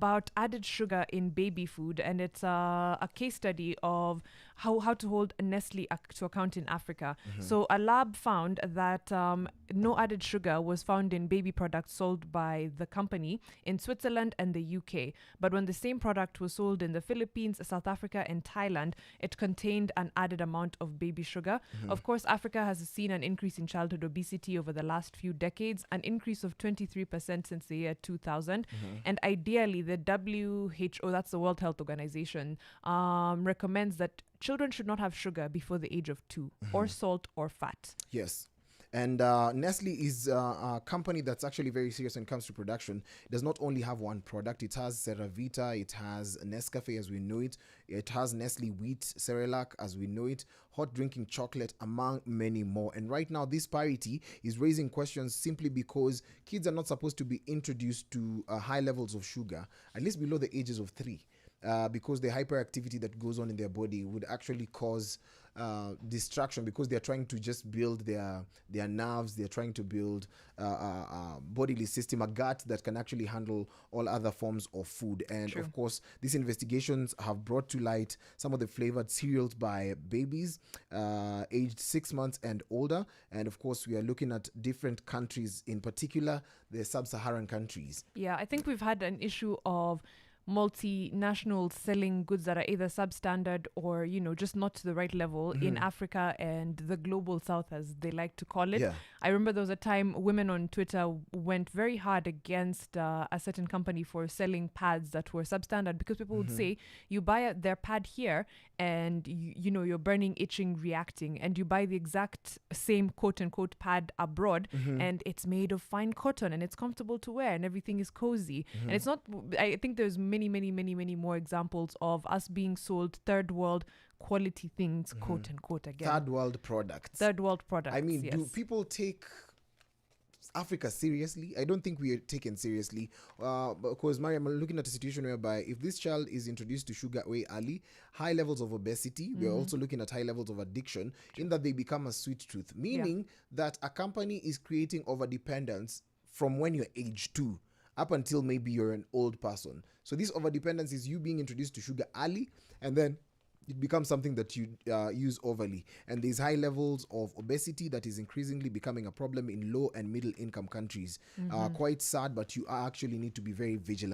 about added sugar in baby food, and it's a case study of how to hold Nestle to account in Africa. So a lab found that no added sugar was found in baby products sold by the company in Switzerland and the UK. But when the same product was sold in the Philippines, South Africa, and Thailand, it contained an added amount of baby sugar. Of course, Africa has seen an increase in childhood obesity over the last few decades, an increase of 23% since the year 2000. And ideally, the WHO, that's the World Health Organization, recommends that children should not have sugar before the age of 2, or salt or fat. Yes. And Nestle is a company that's actually very serious when it comes to production. It does not only have one product. It has Ceravita, it has Nescafe as we know it, it has Nestle Wheat Cerelac as we know it, hot drinking chocolate, among many more. And right now, this parity is raising questions simply because kids are not supposed to be introduced to high levels of sugar, at least below the ages of 3. Because the hyperactivity that goes on in their body would actually cause distraction, because they're trying to just build their nerves, they're trying to build a bodily system, a gut that can actually handle all other forms of food. And of course, these investigations have brought to light some of the flavored cereals by babies aged 6 months and older. And of course, we are looking at different countries, in particular the sub-Saharan countries. Yeah, I think we've had an issue of multinationals selling goods that are either substandard or, just not to the right level in Africa and the global south, as they like to call it. Yeah. I remember there was a time women on Twitter went very hard against a certain company for selling pads that were substandard, because people would say, you buy their pad here and you're burning, itching, reacting, and you buy the exact same quote unquote pad abroad and it's made of fine cotton and it's comfortable to wear and everything is cozy. And it's not, I think there's many more examples of us being sold third world quality things, quote unquote, again. Third world products. I mean, do people take Africa seriously? I don't think we are taken seriously, because Mariam, I'm looking at a situation whereby if this child is introduced to sugar way early, high levels of obesity, we're also looking at high levels of addiction, in that they become a sweet tooth, meaning that a company is creating overdependence from when you're age 2 up until maybe you're an old person. So this overdependence is you being introduced to sugar early, and then it becomes something that you use overly. And there's high levels of obesity that is increasingly becoming a problem in low and middle income countries. Quite sad, but you actually need to be very vigilant.